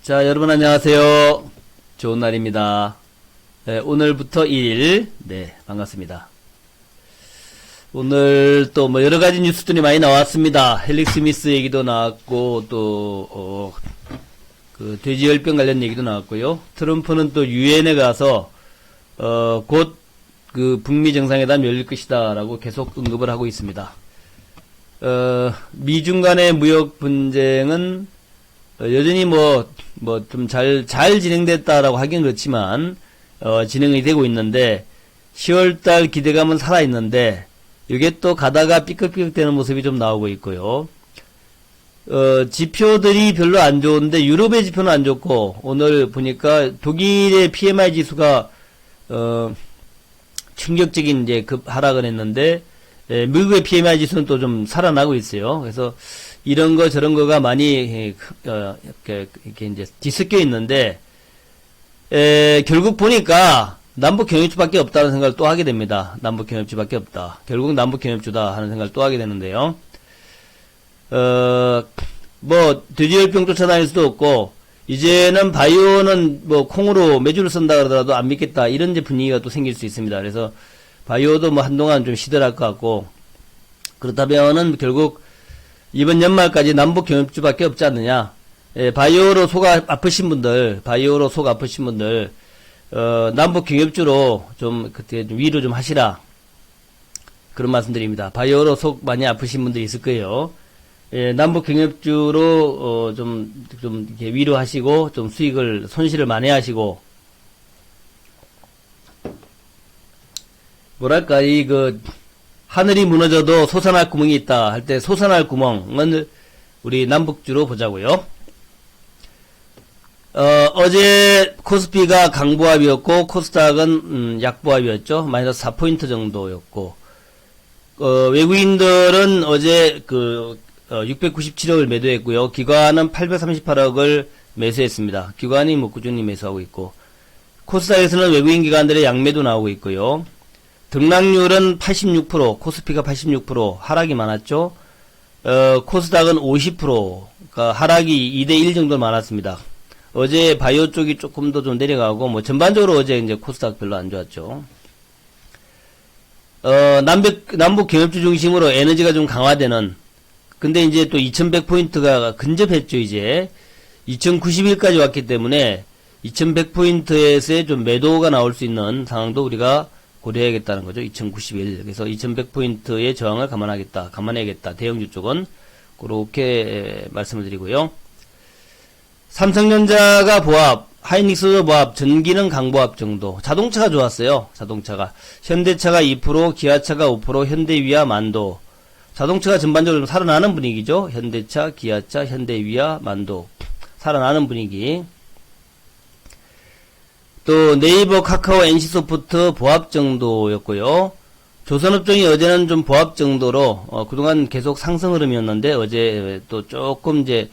자, 여러분 안녕하세요. 좋은 날입니다. 네, 오늘부터 1일, 네, 반갑습니다. 오늘 또 뭐 여러가지 뉴스들이 많이 나왔습니다. 헬릭 스미스 얘기도 나왔고, 또, 그 돼지열병 관련 얘기도 나왔고요. 트럼프는 또 유엔에 가서, 곧 그 북미 정상회담 열릴 것이다라고 계속 언급을 하고 있습니다. 미중 간의 무역 분쟁은 여전히 좀 잘 진행됐다라고 하긴 그렇지만, 진행이 되고 있는데, 10월달 기대감은 살아있는데, 이게 또 가다가 삐걱삐걱 되는 모습이 좀 나오고 있고요. 지표들이 별로 안 좋은데, 유럽의 지표는 안 좋고, 오늘 보니까 독일의 PMI 지수가, 충격적인 이제 하락을 했는데, 미국의 PMI 지수는 또 좀 살아나고 있어요. 그래서 이런 거 저런 거가 많이 이렇게 이제 뒤섞여 있는데, 결국 보니까 남북 경협주밖에 없다는 생각을 또 하게 됩니다. 남북 경협주밖에 없다. 결국 남북 경협주다 하는 생각을 또 하게 되는데요. 돼지열병 쫓아다닐 수도 없고, 이제는 바이오는 콩으로 메주를 쓴다 그러더라도 안 믿겠다. 이런 이제 분위기가 또 생길 수 있습니다. 그래서 바이오도 한동안 좀 시들할 것 같고, 그렇다면은 결국 이번 연말까지 남북 경협주밖에 없지 않느냐. 바이오로 속 아프신 분들, 남북 경협주로 그때 위로 좀 하시라. 그런 말씀드립니다. 바이오로 속 많이 아프신 분들이 있을 거예요. 남북 경협주로, 좀 이렇게 위로하시고, 좀 손실을 만회하시고, 뭐랄까, 하늘이 무너져도 솟아날 구멍이 있다 할 때 솟아날 구멍은 우리 남북주로 보자고요. 어제 코스피가 강보합이었고, 코스닥은, 약보합이었죠. 마이너스 4포인트 정도였고, 외국인들은 어제 697억을 매도했고요. 기관은 838억을 매수했습니다. 기관이 꾸준히 매수하고 있고, 코스닥에서는 외국인 기관들의 양매도 나오고 있고요. 등락률은 86%, 코스피가 86%, 하락이 많았죠. 코스닥은 50%가 하락이 2대1 정도 많았습니다. 어제 바이오 쪽이 조금 더 좀 내려가고, 전반적으로 어제 이제 코스닥 별로 안 좋았죠. 남북 경협주 중심으로 에너지가 좀 강화되는, 근데 이제 또 2100포인트가 근접했죠, 이제. 2091까지 왔기 때문에 2100포인트에서의 좀 매도가 나올 수 있는 상황도 우리가 고려해야겠다는 거죠. 2091. 그래서 2100포인트의 저항을 감안해야겠다. 대형주 쪽은. 그렇게 말씀을 드리고요. 삼성전자가 보합, 하이닉스도 보합, 전기는 강보합 정도. 자동차가 좋았어요. 자동차가. 현대차가 2%, 기아차가 5%, 현대위아, 만도. 자동차가 전반적으로 좀 살아나는 분위기죠. 현대차, 기아차, 현대위아, 만도. 살아나는 분위기. 또 네이버, 카카오, NC소프트 보합 정도였고요. 조선업종이 어제는 좀 보합 정도로 그동안 계속 상승 흐름이었는데 어제 또 조금 이제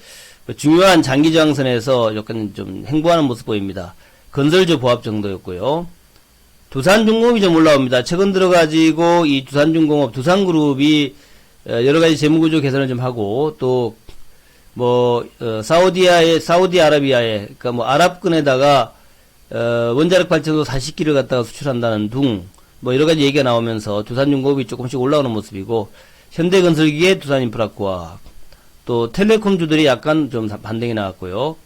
중요한 장기 저항선에서 약간 좀 횡보하는 모습 보입니다. 건설주 보합 정도였고요. 두산중공업이 좀 올라옵니다. 최근 들어가지고 이 두산중공업, 두산그룹이 여러가지 재무구조 개선을 좀 하고 또 사우디아라비아에 그러니까 아랍권에다가 원자력 발전소 40기를 갖다가 수출한다는 둥, 여러가지 얘기가 나오면서 두산중공업이 조금씩 올라오는 모습이고, 현대건설기계, 두산인프라코아, 또 텔레콤주들이 약간 좀 반등이 나왔고요.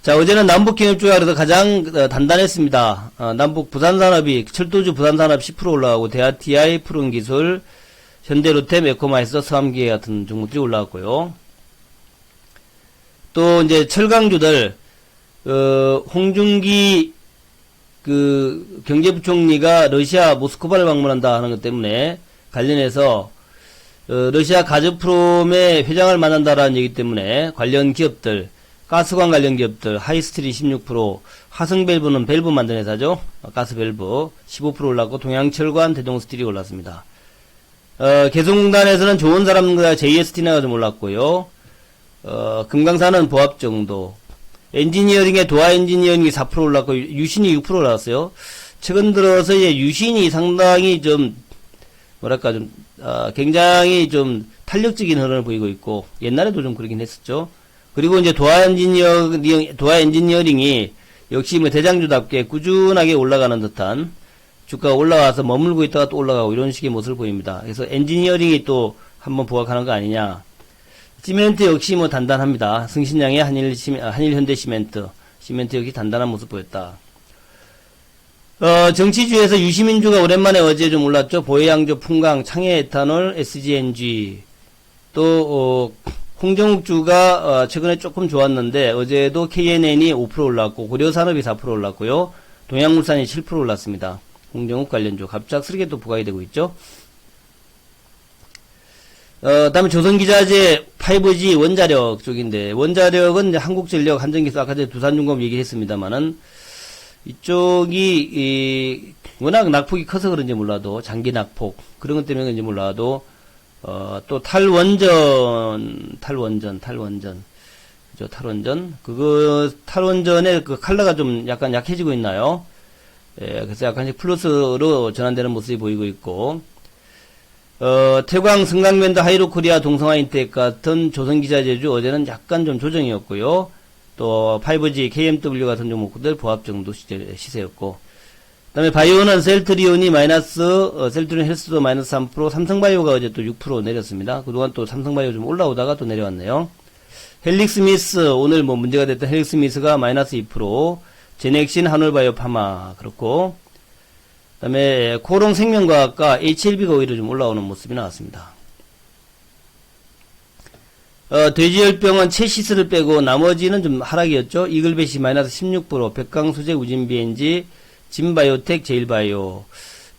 자, 어제는 남북경협주가 그래서 가장 단단했습니다. 남북 부산산업이, 철도주 부산산업 10% 올라가고, 대하TI, 푸른기술, 현대로템, 에코마이스, 서암기계 같은 종목들이 올라왔고요. 또 이제 철강주들, 홍준기 경제부총리가 러시아 모스크바를 방문한다 하는 것 때문에 관련해서 러시아 가즈프롬의 회장을 만난다라는 얘기 때문에 관련 기업들, 가스관 관련 기업들, 하이스트리 16%, 화성밸브는 밸브 만드는 회사죠. 가스밸브 15% 올랐고, 동양철관, 대동스틸이 올랐습니다. 개성공단에서는 좋은 사람과 JST나가 좀 올랐고요. 금강산은 보합 정도. 엔지니어링의 도화 엔지니어링이 4% 올랐고, 유신이 6% 올랐어요. 최근 들어서 이제 유신이 상당히 굉장히 좀 탄력적인 흐름을 보이고 있고, 옛날에도 좀 그러긴 했었죠. 그리고 이제 도화 엔지니어링이 역시 뭐 대장주답게 꾸준하게 올라가는 듯한 주가가 올라와서 머물고 있다가 또 올라가고 이런 식의 모습을 보입니다. 그래서 엔지니어링이 또 한번 부각하는 거 아니냐. 시멘트 역시 뭐 단단합니다. 승신양의 한일현대시멘트. 시멘트 역시 단단한 모습 보였다. 정치주에서 유시민주가 오랜만에 어제 좀 올랐죠. 보혜양조, 풍강, 창해에탄올, SGNG. 또, 홍정욱주가 최근에 조금 좋았는데 어제도 KNN이 5% 올랐고 고려산업이 4% 올랐고요. 동양물산이 7% 올랐습니다. 홍정욱 관련주 갑작스럽게 또 부각이 되고 있죠. 다음에 조선기자재 5G 원자력 쪽인데 원자력은 이제 한국전력, 한전기수 아까 전에 두산중공업 얘기했습니다만은 이쪽이 워낙 낙폭이 커서 그런지 몰라도 장기 낙폭 그런 것 때문에 그런지 몰라도 또 탈원전, 그죠, 탈원전의 그 컬러가 좀 약간 약해지고 있나요? 예, 그래서 약간씩 플러스로 전환되는 모습이 보이고 있고, 태광, 승강밴드, 하이로코리아, 동성화인텍 같은 조선기자재주 어제는 약간 좀 조정이었고요. 또 5G, KMW 같은 종목들 보합 정도 시세였고, 그 다음에 바이오는 셀트리온이 셀트리온 헬스도 마이너스 3%, 삼성바이오가 어제 또 6% 내렸습니다. 그동안 또 삼성바이오 좀 올라오다가 또 내려왔네요. 헬릭스미스, 오늘 뭐 문제가 됐던 헬릭스미스가 마이너스 2%, 제넥신, 한올바이오, 파마, 그렇고, 그 다음에 코롱 생명과학과 HLB가 오히려 좀 올라오는 모습이 나왔습니다. 돼지열병은 체시스를 빼고 나머지는 좀 하락이었죠. 이글벳이 마이너스 16%, 백강수제, 우진비엔지, 진바이오텍, 제일바이오.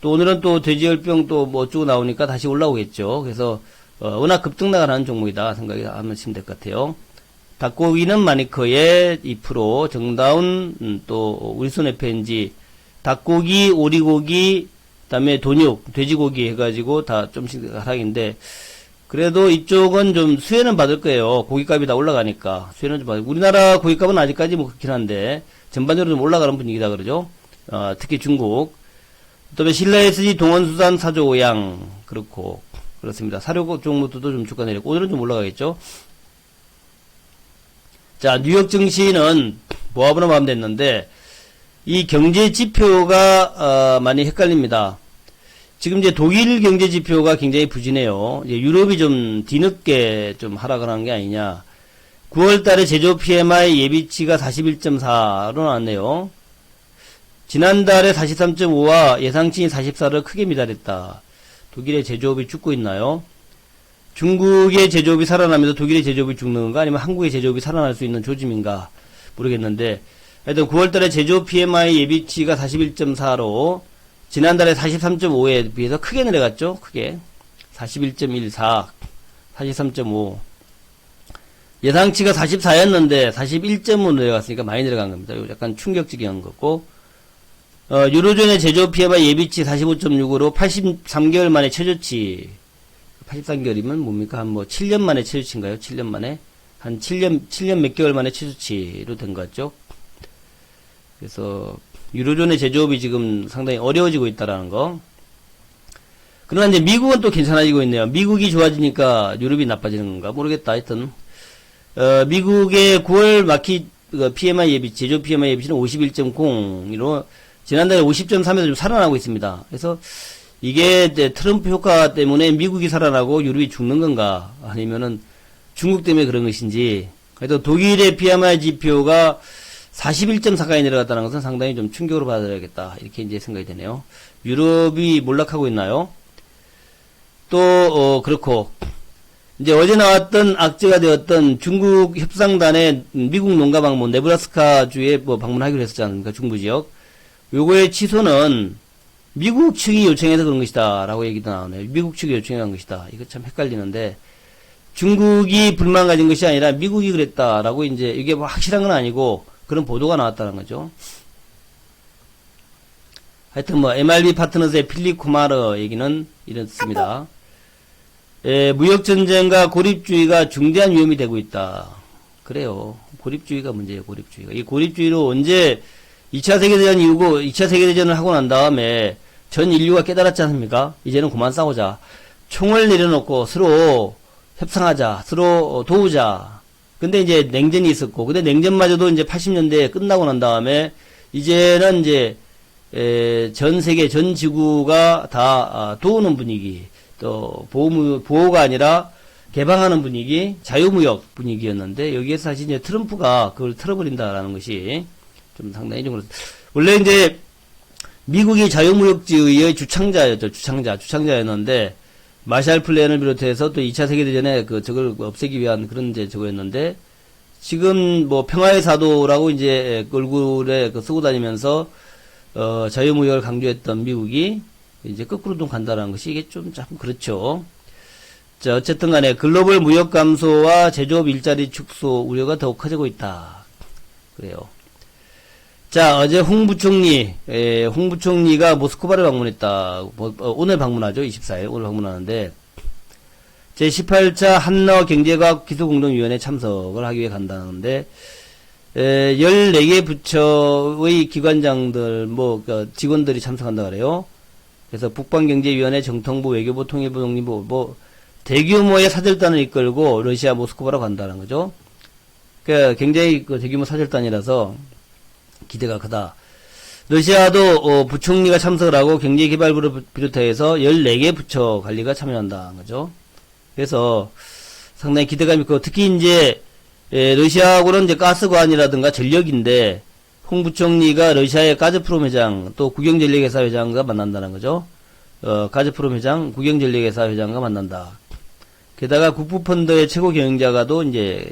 또 오늘은 또 돼지열병 또 뭐 어쩌고 나오니까 다시 올라오겠죠. 그래서 워낙 급등 나가는 종목이다 생각이 하시면 될 것 같아요. 닭고기는 마니커의 2%, 정다운 또 윌슨 FNG, 닭고기, 오리고기, 그다음에 돈육, 돼지고기 해가지고 다 좀씩 하락인데 그래도 이쪽은 좀 수혜는 받을 거예요. 고기값이 다 올라가니까 수혜는 좀 받을. 우리나라 고기값은 아직까지 뭐 그렇긴 한데 전반적으로 좀 올라가는 분위기다 그러죠. 특히 중국. 그다음에 신라SG, 동원수산, 사조오양 그렇고 그렇습니다. 사료 종목들도 좀 주가 내렸고 오늘은 좀 올라가겠죠. 자, 뉴욕 증시는 모아보는 마음 됐는데 이 경제 지표가 많이 헷갈립니다. 지금 이제 독일 경제 지표가 굉장히 부진해요. 이제 유럽이 좀 뒤늦게 좀 하락을 한 게 아니냐. 9월 달에 제조 PMI 예비치가 41.4로 나왔네요. 지난달에 43.5와 예상치인 44를 크게 미달했다. 독일의 제조업이 죽고 있나요? 중국의 제조업이 살아나면서 독일의 제조업이 죽는 건가? 아니면 한국의 제조업이 살아날 수 있는 조짐인가? 모르겠는데 하여튼 9월달에 제조 PMI 예비치가 41.4로 지난달에 43.5에 비해서 크게 내려갔죠. 크게 41.14, 43.5 예상치가 44였는데 41.5 내려갔으니까 많이 내려간 겁니다. 약간 충격적인 거고 유로존의 제조 PMI 예비치 45.6으로 83개월 만에 최저치 83개월이면 뭡니까? 한 뭐 7년 만에 최저치인가요? 7년 만에 한 7년 몇 개월 만에 최저치로 된 것 같죠. 그래서 유로존의 제조업이 지금 상당히 어려워지고 있다라는 거. 그러나 이제 미국은 또 괜찮아지고 있네요. 미국이 좋아지니까 유럽이 나빠지는 건가 모르겠다. 하여튼 미국의 9월 마켓 PMI 예비 제조 PMI 예비치는 51.0으로 지난달에 50.3에서 좀 살아나고 있습니다. 그래서 이게 이제 트럼프 효과 때문에 미국이 살아나고 유럽이 죽는 건가 아니면은 중국 때문에 그런 것인지. 그래도 독일의 PMI 지표가 41.4까지 내려갔다는 것은 상당히 좀 충격으로 받아야겠다. 이렇게 이제 생각이 되네요. 유럽이 몰락하고 있나요? 또, 그렇고. 이제 어제 나왔던 악재가 되었던 중국 협상단의 미국 농가 방문, 네브라스카주에 뭐 방문하기로 했었지 않습니까? 중부 지역. 요거의 취소는 미국 측이 요청해서 그런 것이다. 라고 얘기도 나오네요. 미국 측이 요청한 것이다. 이거 참 헷갈리는데. 중국이 불만 가진 것이 아니라 미국이 그랬다라고 이제 이게 뭐 확실한 건 아니고 그런 보도가 나왔다는 거죠. 하여튼 뭐 MRB 파트너스의 필립 쿠마르 얘기는 이렇습니다. 무역전쟁과 고립주의가 중대한 위험이 되고 있다. 그래요. 고립주의가 문제예요. 고립주의가. 이 고립주의로 언제 2차 세계대전 이후고 2차 세계대전을 하고 난 다음에 전 인류가 깨달았지 않습니까? 이제는 그만 싸우자. 총을 내려놓고 서로 협상하자. 서로 도우자. 근데 이제 냉전이 있었고, 근데 냉전마저도 이제 80년대에 끝나고 난 다음에 이제는 이제 전 세계 전 지구가 다 도우는 분위기, 또 보호가 아니라 개방하는 분위기, 자유무역 분위기였는데 여기에서 사실 이제 트럼프가 그걸 틀어버린다라는 것이 좀 상당히 좀 그렇습니다. 원래 이제 미국이 자유무역주의의 주창자였는데 마샬 플랜을 비롯해서 또 2차 세계대전에 저걸 없애기 위한 그런 이제 저거였는데 지금 뭐 평화의 사도라고 이제 얼굴에 쓰고 다니면서 자유무역을 강조했던 미국이 이제 거꾸로 좀 간다는 것이 이게 좀 그렇죠. 자, 어쨌든 간에 글로벌 무역 감소와 제조업 일자리 축소 우려가 더욱 커지고 있다. 그래요. 자, 어제 홍 부총리가 모스크바를 방문했다. 오늘 방문하죠. 24일. 오늘 방문하는데, 제18차 한러 경제과학 기술공동위원회 참석을 하기 위해 간다는데, 14개 부처의 기관장들, 직원들이 참석한다 그래요. 그래서 북방경제위원회, 정통부, 외교부, 통일부, 독립부, 대규모의 사절단을 이끌고 러시아 모스크바로 간다는 거죠. 그러니까 굉장히 대규모 사절단이라서, 기대가 크다. 러시아도 부총리가 참석을 하고 경제개발부를 비롯해서 14개 부처 관리가 참여한다는 거죠. 그래서 상당히 기대감이 있고 특히 이제 러시아하고는 이제 가스관이라든가 전력인데 홍 부총리가 러시아의 가즈프롬 회장 또 국영전력회사 회장과 만난다는 거죠. 가즈프롬 회장, 국영전력회사 회장과 만난다. 게다가 국부펀드의 최고 경영자가도 이제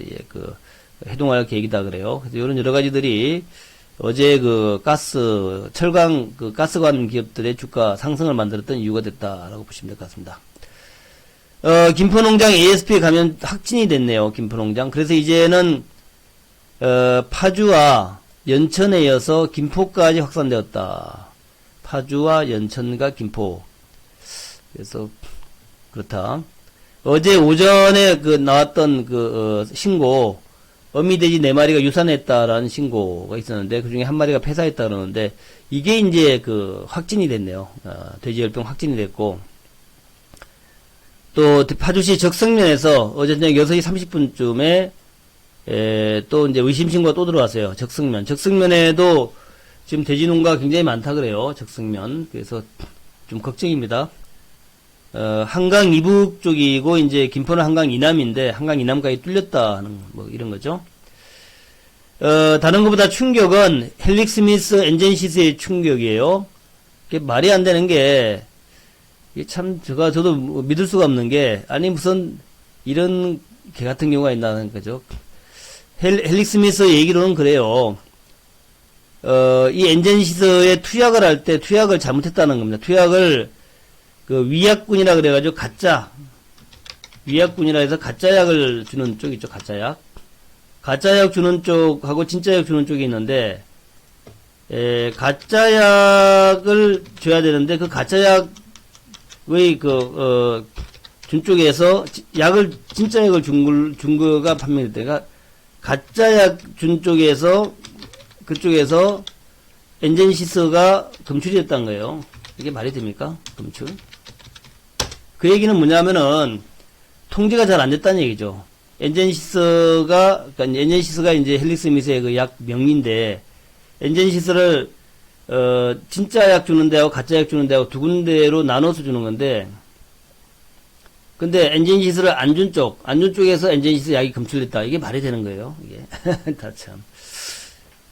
해동할 계획이다 그래요. 그래서 이런 여러 가지들이 어제 가스관 기업들의 주가 상승을 만들었던 이유가 됐다라고 보시면 될 것 같습니다. 김포농장 ASP에 가면 확진이 됐네요. 김포농장. 그래서 이제는, 파주와 연천에 이어서 김포까지 확산되었다. 파주와 연천과 김포. 그래서, 그렇다. 어제 오전에 나왔던 신고, 어미돼지 4마리가 유산했다라는 신고가 있었는데, 그 중에 1마리가 폐사했다 그러는데, 이게 이제 확진이 됐네요. 돼지열병 확진이 됐고, 또, 파주시 적성면에서 어제 저녁 6시 30분쯤에, 또 이제 의심신고가 또 들어왔어요. 적성면에도 지금 돼지 농가가 굉장히 많다 그래요. 적성면. 그래서 좀 걱정입니다. 한강 이북 쪽이고, 이제, 김포는 한강 이남인데, 한강 이남까지 뚫렸다는, 이런 거죠. 다른 것보다 충격은 헬릭 스미스 엔젠시스의 충격이에요. 이게 말이 안 되는 게, 이게 참, 저도 믿을 수가 없는 게, 아니, 무슨, 이런 개 같은 경우가 있다는 거죠. 헬릭 스미스 얘기로는 그래요. 이 엔젠시스에 투약을 할 때 투약을 잘못했다는 겁니다. 투약을, 위약군이라 그래가지고 위약군이라 해서 가짜약을 주는 쪽 있죠, 가짜약. 가짜약 주는 쪽하고 진짜약 주는 쪽이 있는데, 가짜약을 줘야 되는데, 그 가짜약의 준 쪽에서 진짜약을 준 거가 판명될 때가, 가짜약 준 쪽에서, 그쪽에서 엔젠시스가 금출이 됐다는 거예요. 이게 말이 됩니까? 금출? 그 얘기는 뭐냐면은, 통제가 잘 안 됐다는 얘기죠. 엔젠시스가 이제 헬릭 스미스의 약 명인데, 엔젠시스를, 진짜 약 주는 데하고 가짜 약 주는 데하고 두 군데로 나눠서 주는 건데, 근데 엔젠시스를 안 준 쪽에서 엔젠시스 약이 금출됐다. 이게 말이 되는 거예요. 이게. 다 참.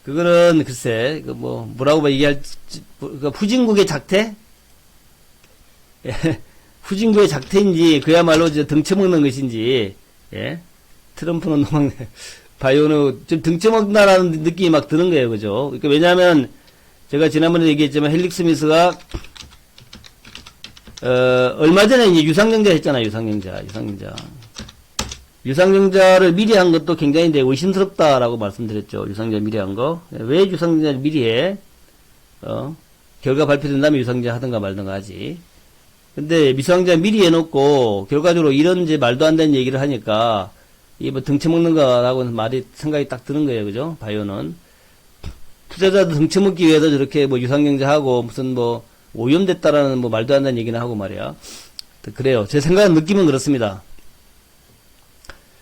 그거는 글쎄, 뭐라고 얘기할지, 후진국의 작태? 후진국의 작태인지, 그야말로 등쳐먹는 것인지, 예. 트럼프는 바이오는 좀 등쳐먹는다라는 느낌이 막 드는 거예요. 그죠? 그러니까 왜냐면, 제가 지난번에 얘기했지만, 헬릭 스미스가, 얼마 전에 이제 유상증자 했잖아요. 유상증자를 미리 한 것도 굉장히 의심스럽다라고 말씀드렸죠. 유상증자 미리 한 거. 왜 유상증자를 미리 해? 결과 발표된 다음에 유상증자 하든가 말든가 하지. 근데 미상증자 미리 해놓고, 결과적으로 이런 말도 안 되는 얘기를 하니까, 이게 등쳐먹는 거라고 생각이 딱 드는 거예요. 그죠? 바이오는. 투자자도 등쳐먹기 위해서 저렇게 유상증자하고, 무슨 오염됐다라는 말도 안 되는 얘기는 하고 말이야. 그래요. 제 느낌은 그렇습니다.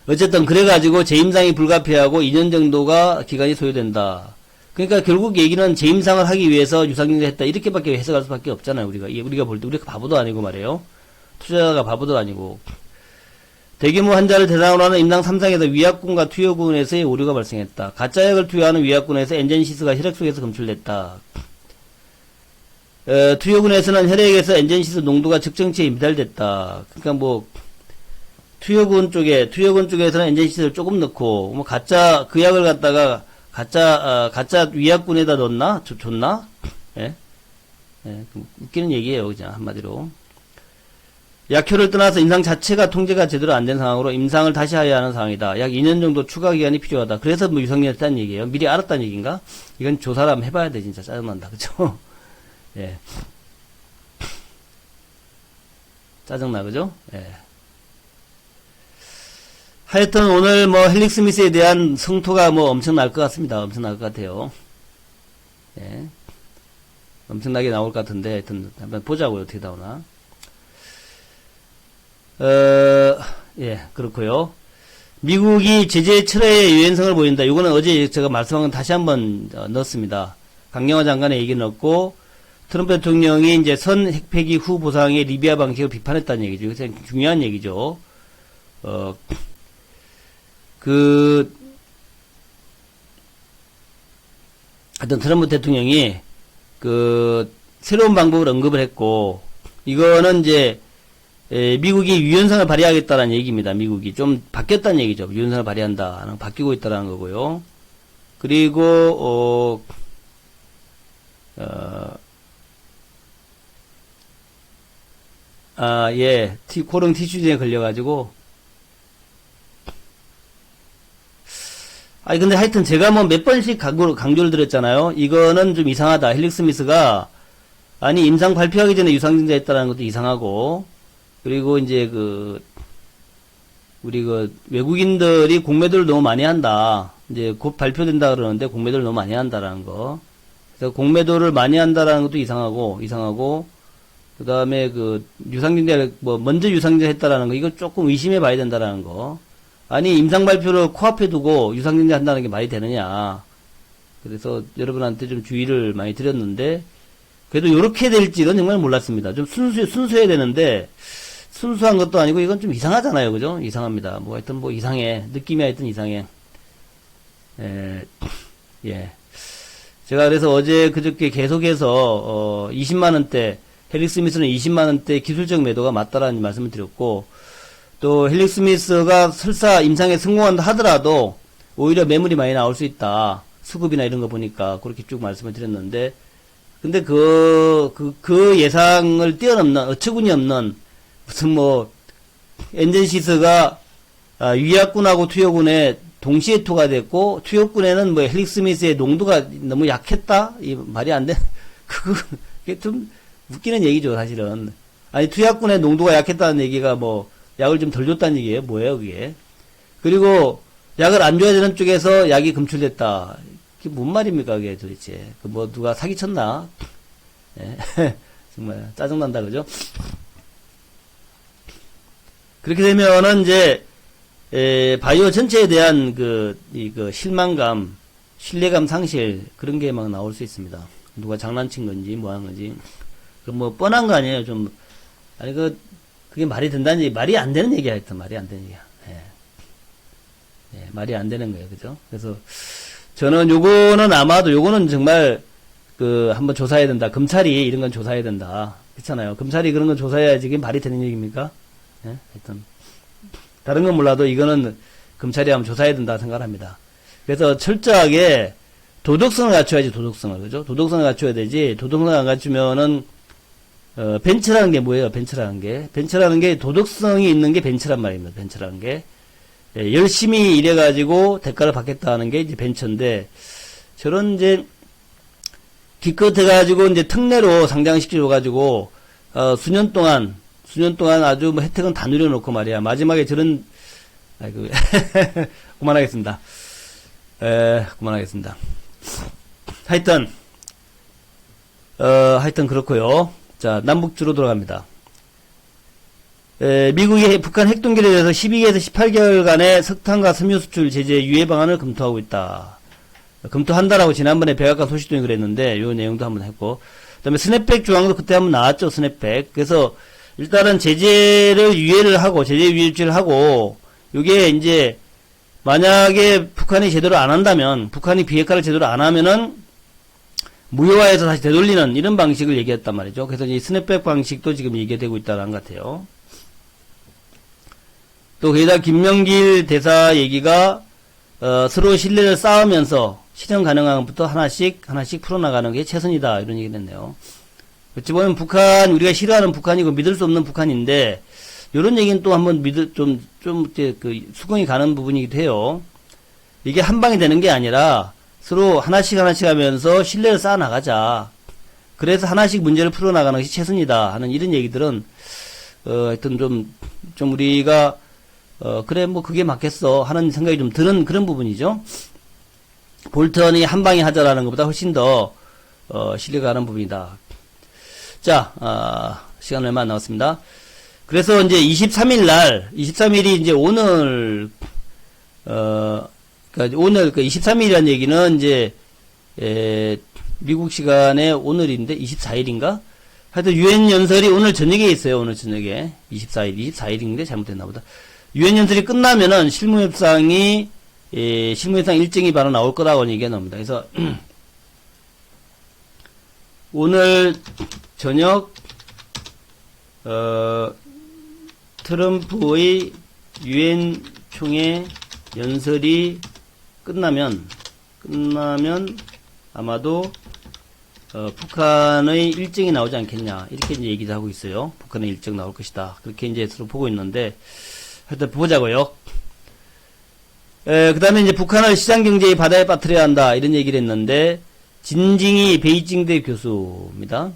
어쨌든 그래가지고 재임상이 불가피하고 2년 정도가 기간이 소요된다. 그러니까 결국 얘기는 재임상을 하기 위해서 유상증자 했다 이렇게밖에 해석할 수밖에 없잖아요. 우리가 볼 때 우리가 바보도 아니고 말이에요. 투자자가 바보도 아니고. 대규모 환자를 대상으로 하는 임상 3상에서 위약군과 투여군에서의 오류가 발생했다. 가짜약을 투여하는 위약군에서 엔젠시스가 혈액 속에서 검출됐다. 투여군에서는 혈액에서 엔젠시스 농도가 측정치에 미달됐다. 그러니까 뭐 투여군 쪽에서는 엔젠시스를 조금 넣고 뭐 가짜 그 약을 갖다가 가짜 위약군에다 넣었나? 줬나? 예? 예, 웃기는 얘기예요, 그냥 한마디로. 약효를 떠나서 임상 자체가 통제가 제대로 안 된 상황으로 임상을 다시 해야 하는 상황이다. 약 2년 정도 추가 기간이 필요하다. 그래서 뭐 유상증자했다는 얘기예요. 미리 알았다는 얘기인가? 이건 조사를 한번 해봐야 돼. 진짜 짜증난다. 그죠? 예. 짜증나, 그죠? 예. 하여튼 오늘 뭐 헬릭 스미스에 대한 성토가 뭐 엄청날 것 같습니다. 엄청날 것 같아요. 예. 엄청나게 나올 것 같은데 하여튼 한번 보자고요. 어떻게 나오나. 예, 그렇고요. 미국이 제재 철회의 유연성을 보인다. 이거는 어제 제가 말씀한 건 다시 한번 넣었습니다. 강경화 장관의 얘기는 없고 트럼프 대통령이 이제 선 핵폐기 후 보상의 리비아 방식을 비판했다는 얘기죠. 이것은 중요한 얘기죠. 하여튼 트럼프 대통령이 새로운 방법을 언급을 했고, 이거는 이제, 미국이 유연성을 발휘하겠다는 얘기입니다. 미국이 좀 바뀌었다는 얘기죠. 유연성을 발휘한다. 바뀌고 있다는 거고요. 그리고, 예. 코롱 티슈진에 걸려가지고, 근데 하여튼 제가 뭐 몇 번씩 강조를 드렸잖아요. 이거는 좀 이상하다. 헬릭 스미스가, 임상 발표하기 전에 유상증자 했다는 것도 이상하고, 그리고 이제 우리 외국인들이 공매도를 너무 많이 한다. 이제 곧 발표된다 그러는데 공매도를 너무 많이 한다라는 거. 그래서 공매도를 많이 한다라는 것도 이상하고, 그 다음에 유상증자, 먼저 유상증자 했다라는 거, 이거 조금 의심해 봐야 된다라는 거. 임상 발표를 코앞에 두고 유상증자 한다는 게 말이 되느냐. 그래서 여러분한테 좀 주의를 많이 드렸는데, 그래도 요렇게 될지는 정말 몰랐습니다. 좀 순수해야 되는데, 순수한 것도 아니고, 이건 좀 이상하잖아요. 그죠? 이상합니다. 하여튼 이상해. 느낌이 하여튼 이상해. 예. 제가 그래서 어제 그저께 계속해서, 20만원대, 헬릭 스미스는 20만원대 기술적 매도가 맞다라는 말씀을 드렸고, 또 헬릭 스미스가 설사 임상에 성공한다 하더라도 오히려 매물이 많이 나올 수 있다. 수급이나 이런 거 보니까 그렇게 쭉 말씀을 드렸는데, 근데 그 예상을 뛰어넘는 어처구니 없는 무슨 엔젠시스가 위약군하고 투여군에 동시에 투과됐고, 투여군에는 헬릭 스미스의 농도가 너무 약했다? 이 말이 안 돼. 그게 좀 웃기는 얘기죠, 사실은. 투약군의 농도가 약했다는 얘기가 약을 좀 덜 줬다는 얘기예요. 뭐예요, 그게? 그리고 약을 안 줘야 되는 쪽에서 약이 검출됐다. 그게 뭔 말입니까, 그게 도대체? 누가 사기쳤나? 예. 정말 짜증난다, 그죠? 그렇게 되면은 이제 바이오 전체에 대한 실망감, 신뢰감 상실 그런 게 막 나올 수 있습니다. 누가 장난친 건지 뭐 하는 건지. 뻔한 거 아니에요, 좀. 그게 말이 된다는 얘기, 말이 안 되는 얘기야, 하여튼, 말이 안 되는 얘기야. 예, 말이 안 되는 거예요, 그죠? 그래서, 저는 요거는 정말, 한번 조사해야 된다. 검찰이 이런 건 조사해야 된다. 그렇잖아요. 검찰이 그런 건 조사해야지 이게 말이 되는 얘기입니까? 예? 하여튼, 다른 건 몰라도 이거는 검찰이 한번 조사해야 된다 생각을 합니다. 그래서 철저하게 도덕성을 갖춰야지, 도덕성을. 그죠? 도덕성을 갖춰야 되지, 도덕성을 안 갖추면은, 벤처라는 게 뭐예요? 벤처라는 게 도덕성이 있는 게 벤처란 말입니다. 벤처라는 게. 예, 열심히 일해가지고 대가를 받겠다는 게 이제 벤처인데, 저런 이제, 기껏해가지고 이제 특례로 상장시켜줘가지고, 수년 동안 아주 혜택은 다 누려놓고 말이야. 마지막에 저런, 그만하겠습니다. 그만하겠습니다. 하여튼 그렇고요. 자, 남북주로 돌아갑니다. 미국이 북한 핵동결에 대해서 12개에서 18개월간의 석탄과 섬유 수출 제재 유예 방안을 검토하고 있다. 검토한다라고 지난번에 백악관 소식통이 그랬는데 요 내용도 한번 했고, 그다음에 스냅백 조항도 그때 한번 나왔죠. 스냅백. 그래서 일단은 제재를 유예를 하고 제재 유예를 하고, 요게 이제 만약에 북한이 제대로 안 한다면, 북한이 비핵화를 제대로 안 하면은 무효화해서 다시 되돌리는 이런 방식을 얘기했단 말이죠. 그래서 이 스냅백 방식도 지금 얘기되고 있다는 것 같아요. 또 거기다 김명길 대사 얘기가 서로 신뢰를 쌓으면서 실현 가능한 것부터 하나씩 풀어나가는 게 최선이다, 이런 얘기를 했네요. 어찌 보면 북한, 우리가 싫어하는 북한이고 믿을 수 없는 북한인데, 이런 얘기는 또 한번 수긍이 가는 부분이기도 해요. 이게 한 방에 되는 게 아니라 서로 하나씩 하면서 신뢰를 쌓아나가자. 그래서 하나씩 문제를 풀어나가는 것이 최선이다 하는 이런 얘기들은 하여튼 좀 우리가 그래 뭐 그게 맞겠어 하는 생각이 좀 드는 그런 부분이죠. 볼턴이 한 방에 하자라는 것보다 훨씬 더 신뢰가 가는 부분이다. 자, 시간 얼마 안 남았습니다. 그래서 이제 23일이 이제 오늘 그러니까 오늘 23일이라는 얘기는 이제 미국 시간에 오늘인데 24일인가? 하여튼 유엔 연설이 오늘 저녁에 있어요. 오늘 저녁에 24일인데 잘못됐나 보다. 유엔 연설이 끝나면은 실무협상 일정이 바로 나올 거라고 얘기가 나옵니다. 그래서 오늘 저녁 트럼프의 유엔 총회 연설이 끝나면 아마도 북한의 일정이 나오지 않겠냐, 이렇게 이제 얘기도 하고 있어요. 북한의 일정 나올 것이다, 그렇게 이제 서로 보고 있는데 하여튼 보자고요. 그 다음에 이제 북한을 시장경제의 바다에 빠뜨려야 한다, 이런 얘기를 했는데, 진징이 베이징대 교수입니다.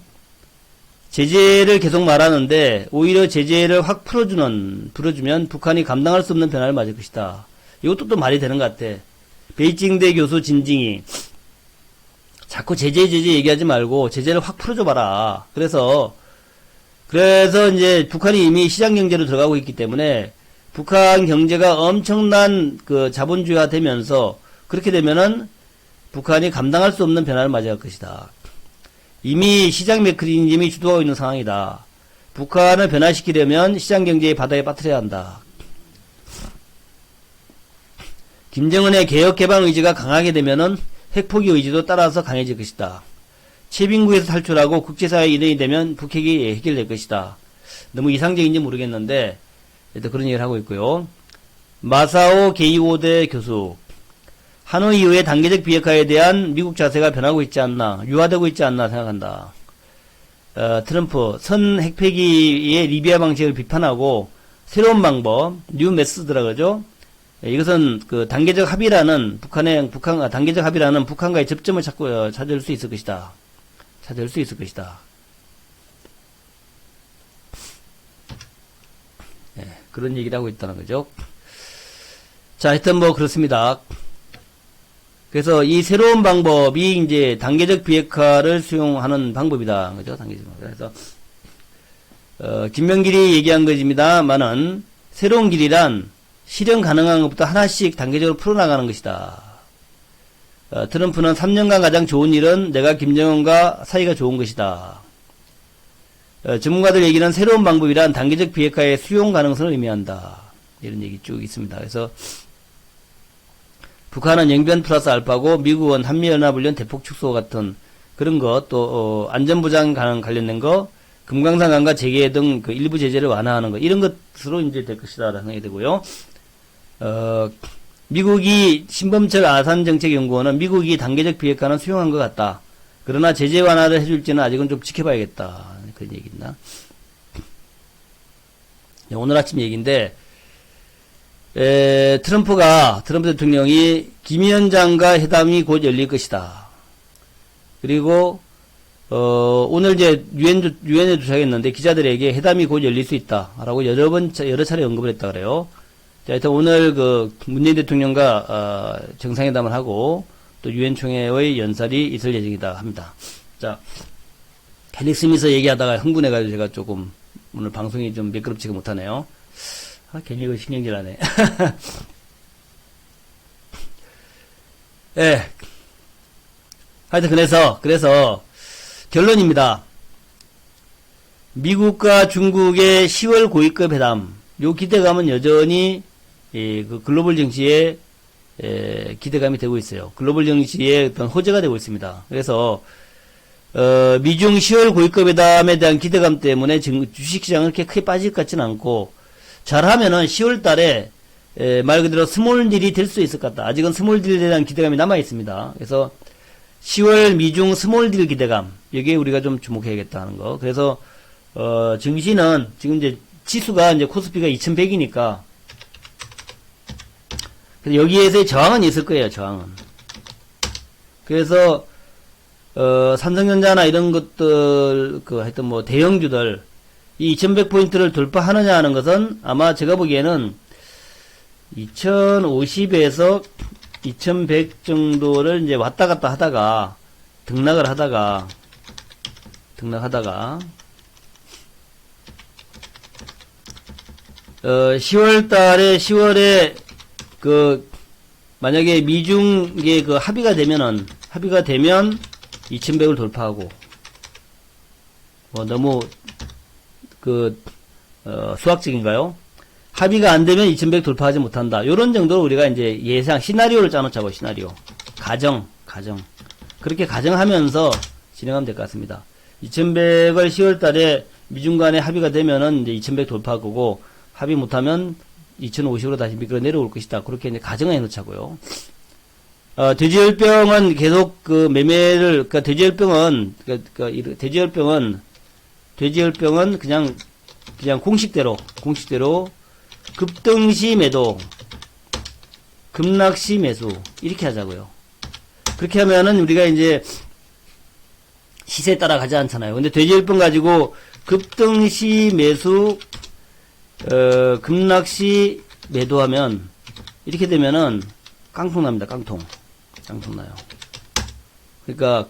제재를 계속 말하는데 오히려 제재를 확 풀어주면 북한이 감당할 수 없는 변화를 맞을 것이다. 이것도 또 말이 되는 것 같아. 베이징대 교수 진징이 자꾸 제재 얘기하지 말고 제재를 확 풀어줘 봐라. 그래서 이제 북한이 이미 시장 경제로 들어가고 있기 때문에 북한 경제가 엄청난 그 자본주의화 되면서, 그렇게 되면은 북한이 감당할 수 없는 변화를 맞이할 것이다. 이미 시장 메커니즘이 주도하고 있는 상황이다. 북한을 변화시키려면 시장 경제의 바다에 빠뜨려야 한다. 김정은의 개혁 개방 의지가 강하게 되면은 핵포기 의지도 따라서 강해질 것이다. 채빙구에서 탈출하고 국제사회 일원이 되면 북핵이 해결될 것이다. 너무 이상적인지 모르겠는데 일단 그런 얘기를 하고 있고요. 마사오 게이오대 교수, 하노이 이후의 단계적 비핵화에 대한 미국 자세가 변하고 있지 않나, 유화되고 있지 않나 생각한다. 트럼프 선 핵폐기의 리비아 방식을 비판하고 새로운 방법, 뉴 메소드라 그러죠. 이것은 그 단계적 합의라는 단계적 합의라는 북한과의 접점을 찾을 수 있을 것이다. 그런 얘기를 하고 있다는 거죠. 자, 하여튼 뭐 그렇습니다. 그래서 이 새로운 방법이 이제 단계적 비핵화를 수용하는 방법이다. 그죠? 단계적 비핵화. 그래서, 김명길이 얘기한 것입니다만은 새로운 길이란 실현 가능한 것부터 하나씩 단계적으로 풀어나가는 것이다. 트럼프는 3년간 가장 좋은 일은 내가 김정은과 사이가 좋은 것이다. 전문가들 얘기는 새로운 방법이란 단계적 비핵화의 수용 가능성을 의미한다. 이런 얘기 쭉 있습니다. 그래서 북한은 영변 플러스 알파고 미국은 한미연합훈련 대폭 축소 같은 그런 것, 또 안전보장 관련된 거, 금강산 강과 재개 등 그 일부 제재를 완화하는 것, 이런 것으로 이제 될 것이다라는 생각이 되고요. 미국이 신범철 아산정책연구원은 미국이 단계적 비핵화는 수용한 것 같다. 그러나 제재 완화를 해줄지는 아직은 좀 지켜봐야겠다. 그런 얘기 있나? 오늘 아침 얘기인데, 트럼프 대통령이 김 위원장과 회담이 곧 열릴 것이다. 그리고, 오늘 이제 유엔에 도착했는데 기자들에게 회담이 곧 열릴 수 있다. 라고 여러 차례 언급을 했다 그래요. 자, 하여튼 오늘 문재인 대통령과, 정상회담을 하고, 또 유엔 총회의 연설이 있을 예정이다 합니다. 자, 헬릭 스미스 얘기하다가 흥분해가지고 제가 조금 오늘 방송이 좀 매끄럽지가 못하네요. 괜히 이거 신경질하네. 예. 하여튼, 그래서, 결론입니다. 미국과 중국의 10월 고위급 회담, 요 기대감은 여전히, 그 글로벌 정치에, 기대감이 되고 있어요. 글로벌 정치의 어떤 호재가 되고 있습니다. 그래서, 미중 10월 고위급 회담에 대한 기대감 때문에 지금 주식시장은 그렇게 크게 빠질 것 같지는 않고, 잘하면은 10월 달에, 말 그대로 스몰 딜이 될 수 있을 것 같다. 아직은 스몰 딜에 대한 기대감이 남아 있습니다. 그래서 10월 미중 스몰 딜 기대감, 여기에 우리가 좀 주목해야겠다 하는 거. 그래서, 증시는 지금 이제 지수가 이제 코스피가 2100이니까, 그래서 여기에서의 저항은 있을 거예요, 저항은. 그래서, 삼성전자나 이런 것들, 하여튼 뭐, 대형주들, 이 2100포인트를 돌파하느냐 하는 것은 아마 제가 보기에는 2050에서 2100 정도를 이제 왔다 갔다 하다가, 등락을 하다가, 10월 달에, 10월에, 만약에 미중의 합의가 되면 2100을 돌파하고, 너무, 수학적인가요? 합의가 안 되면 2100 돌파하지 못한다. 요런 정도로 우리가 이제 예상, 시나리오를 짜놓자고, 시나리오. 가정. 그렇게 가정하면서 진행하면 될 것 같습니다. 2100을 10월 달에 미중 간에 합의가 되면은 이제 2100 돌파할 거고, 합의 못하면 2050으로 다시 미끄러 내려올 것이다. 그렇게 이제 가정해 놓자고요. 돼지열병은 계속 매매를, 돼지열병은 그냥 공식대로, 급등시 매도, 급락시 매수, 이렇게 하자고요. 그렇게 하면은 우리가 이제 시세에 따라 가지 않잖아요. 근데 돼지열병 가지고 급등시 매수, 급락시 매도하면, 이렇게 되면은 깡통 납니다, 깡통 나요. 그러니까,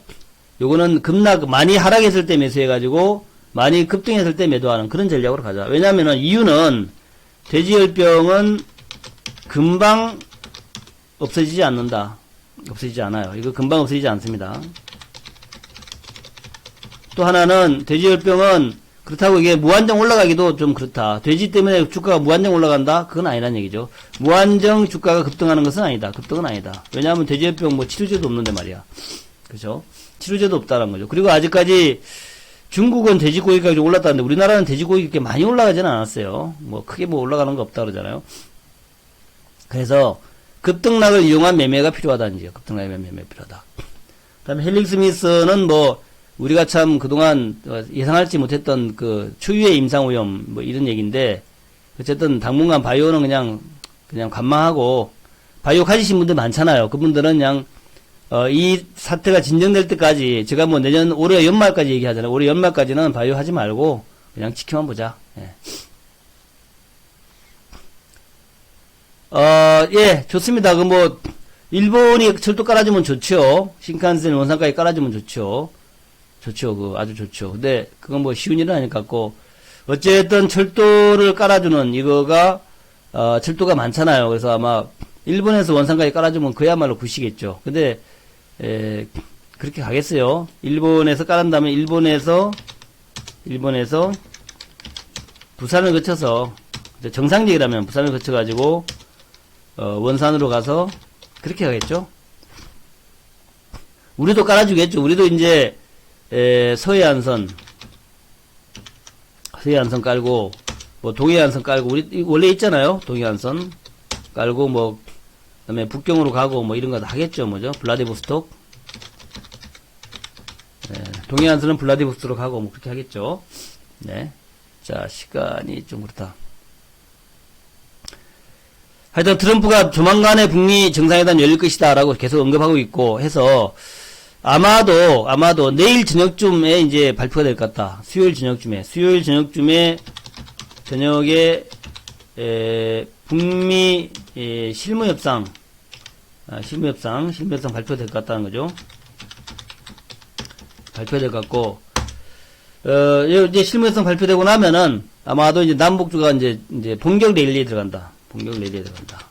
요거는 많이 하락했을 때 매수해가지고, 많이 급등했을 때 매도하는 그런 전략으로 가자. 왜냐면은, 이유는, 돼지열병은 금방 없어지지 않는다. 없어지지 않아요. 이거 금방 없어지지 않습니다. 또 하나는, 돼지열병은 그렇다고 이게 무한정 올라가기도 좀 그렇다. 돼지 때문에 주가가 무한정 올라간다? 그건 아니란 얘기죠. 무한정 주가가 급등하는 것은 아니다. 급등은 아니다. 왜냐하면 돼지열병 치료제도 없는데 말이야. 그죠? 치료제도 없다는 거죠. 그리고 아직까지 중국은 돼지고기 가격이 올랐다는데 우리나라는 돼지고기 이렇게 많이 올라가지는 않았어요. 크게 올라가는 거 없다 그러잖아요. 그래서 급등락을 이용한 매매가 필요하다는 얘기죠. 급등락의 매매 필요하다. 그 다음에 헬릭스미스는 우리가 참 그동안 예상하지 못했던 추후의 임상오염 이런 얘기인데, 어쨌든 당분간 바이오는 그냥 관망하고, 바이오 가지신 분들 많잖아요. 그분들은 그냥 이 사태가 진정될 때까지, 제가 내년 올해 연말까지 얘기하잖아요. 올해 연말까지는 바이오 하지 말고 그냥 지켜만 보자. 예, 좋습니다. 일본이 철도 깔아주면 좋죠. 신칸센 원산까지 깔아주면 좋죠. 아주 좋죠. 근데, 그건 쉬운 일은 아닐 것 같고, 어쨌든 철도를 깔아주는 이거가, 철도가 많잖아요. 그래서 아마, 일본에서 원산까지 깔아주면 그야말로 굿이겠죠. 근데, 그렇게 가겠어요. 일본에서 깔았다면, 일본에서, 부산을 거쳐서, 정상적이라면 부산을 거쳐가지고, 원산으로 가서, 그렇게 가겠죠. 우리도 깔아주겠죠. 우리도 이제, 서해안선 깔고, 동해안선 깔고, 우리, 원래 있잖아요. 동해안선 깔고, 그 다음에 북경으로 가고, 이런 거 다 하겠죠. 블라디보스톡. 동해안선은 블라디보스톡으로 가고, 그렇게 하겠죠. 네. 자, 시간이 좀 그렇다. 하여튼 트럼프가 조만간에 북미 정상회담 열릴 것이다 라고 계속 언급하고 있고 해서, 아마도 내일 저녁쯤에 이제 발표가 될 것 같다. 수요일 저녁쯤에 저녁에 북미 실무협상 발표될 것 같다는 거죠. 발표될 것 같고, 이제 실무협상 발표되고 나면은 아마도 이제 남북주가 이제 본격 랠리에 들어간다. 본격 랠리에 들어간다.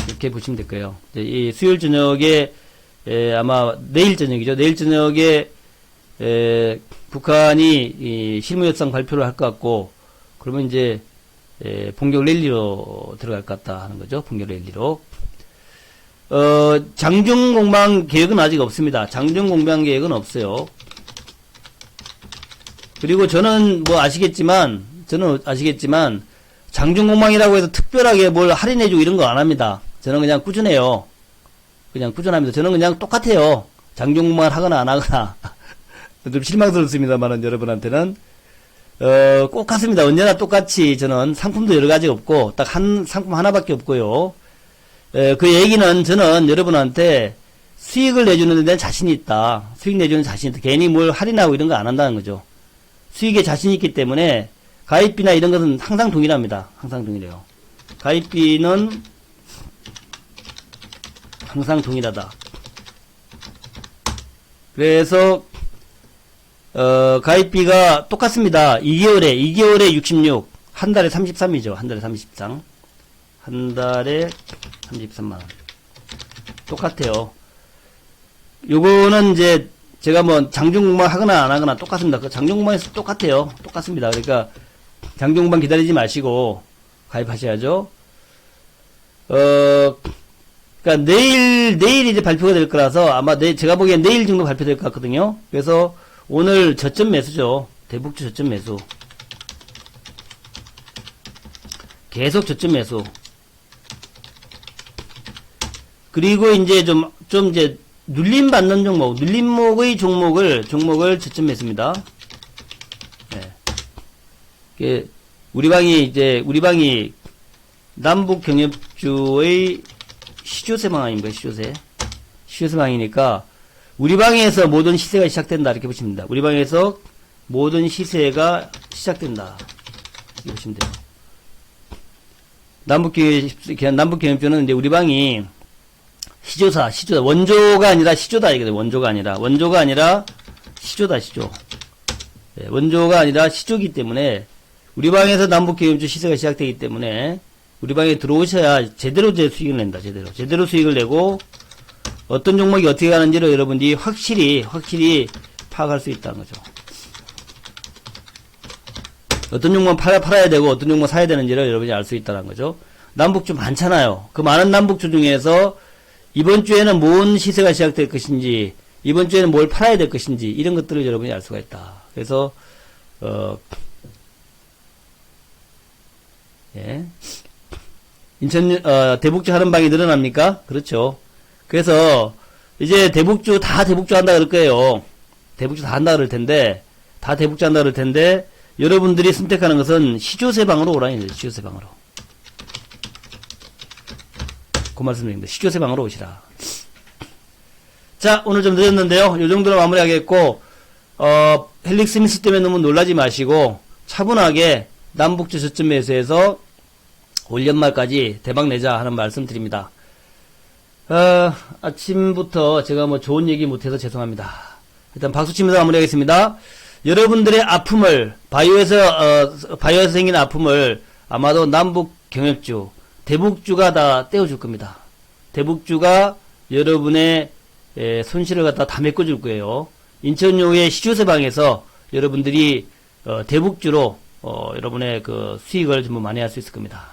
이렇게 보시면 될 거예요. 이 수요일 저녁에, 아마 내일 저녁이죠. 내일 저녁에, 북한이 이 실무협상 발표를 할 것 같고, 그러면 이제, 본격 랠리로 들어갈 것 같다 하는 거죠. 본격 랠리로. 장중 공방 계획은 아직 없습니다. 장중 공방 계획은 없어요. 그리고 저는 아시겠지만, 장중 공방이라고 해서 특별하게 뭘 할인해주고 이런 거 안 합니다. 저는 그냥 꾸준해요. 그냥 꾸준합니다. 저는 그냥 똑같아요. 장중 공방을 하거나 안 하거나. 좀 실망스럽습니다만은 여러분한테는. 꼭 같습니다. 언제나 똑같이 저는 상품도 여러 가지 없고, 딱 상품 하나밖에 없고요. 그 얘기는 저는 여러분한테 수익을 내주는 데 자신이 있다. 수익 내주는 자신이 있다. 괜히 뭘 할인하고 이런 거 안 한다는 거죠. 수익에 자신이 있기 때문에 가입비나 이런 것은 항상 동일합니다. 항상 동일해요. 가입비는 항상 동일하다. 그래서 가입비가 똑같습니다. 2개월에 66, 한 달에 33이죠. 한 달에 33. 한 달에 33만원. 똑같아요. 요거는 이제, 제가 장중공방 하거나 안 하거나 똑같습니다. 그 장중공방에서 똑같아요. 똑같습니다. 그러니까, 장중공방 기다리지 마시고, 가입하셔야죠. 그러니까 내일 이제 발표가 될 거라서, 아마 제가 보기엔 내일 정도 발표될 것 같거든요. 그래서, 오늘 저점 매수죠. 대북주 저점 매수. 계속 저점 매수. 그리고 이제 좀 이제 눌림 받는 종목, 눌림목의 종목을 저점 매수입니다. 네. 우리 방이 남북 경협주의 시조세 방향입니다. 시조세 방향이니까 우리 방에서 모든 시세가 시작된다 이렇게 보시면 됩니다. 우리 방에서 모든 시세가 시작된다 이렇게 보시면 돼요. 남북경협주는 이제 우리 방이 시조다. 원조가 아니라 시조다. 이거죠. 원조가 아니라 시조다, 시조. 네, 원조가 아니라 시조기 때문에, 우리 방에서 남북경협주 시세가 시작되기 때문에, 우리 방에 들어오셔야 제대로 수익을 낸다, 제대로 수익을 내고, 어떤 종목이 어떻게 가는지를 여러분들이 확실히 파악할 수 있다는 거죠. 어떤 종목은 팔아야 되고, 어떤 종목은 사야 되는지를 여러분이 알 수 있다는 거죠. 남북주 많잖아요. 그 많은 남북주 중에서, 이번 주에는 뭔 시세가 시작될 것인지, 이번 주에는 뭘 팔아야 될 것인지, 이런 것들을 여러분이 알 수가 있다. 그래서, 예. 대북주 하는 방이 늘어납니까? 그렇죠. 그래서, 이제 대북주 한다 그럴 거예요. 대북주 다 한다 그럴 텐데, 여러분들이 선택하는 것은 시조세 방으로 오라는 거죠. 시조세 방으로. 그 말씀드립니다. 시조세 방으로 오시라. 자, 오늘 좀 늦었는데요. 요 정도로 마무리하겠고, 헬릭스 미스 때문에 너무 놀라지 마시고, 차분하게 남북주 저점 매수해서 올 연말까지 대박 내자 하는 말씀 드립니다. 아침부터 제가 좋은 얘기 못해서 죄송합니다. 일단 박수 치면서 마무리하겠습니다. 여러분들의 아픔을, 바이오에서 생긴 아픔을 아마도 남북 경협주, 대북주가 다 떼어줄 겁니다. 대북주가 여러분의 손실을 갖다 다 메꿔줄 거예요. 인천요의 시조세 방에서 여러분들이 대북주로 여러분의 그 수익을 좀 많이 할 수 있을 겁니다.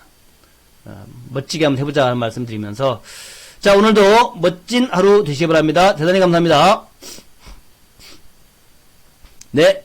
멋지게 한번 해보자 하는 말씀 드리면서, 자, 오늘도 멋진 하루 되시기 바랍니다. 대단히 감사합니다. 네.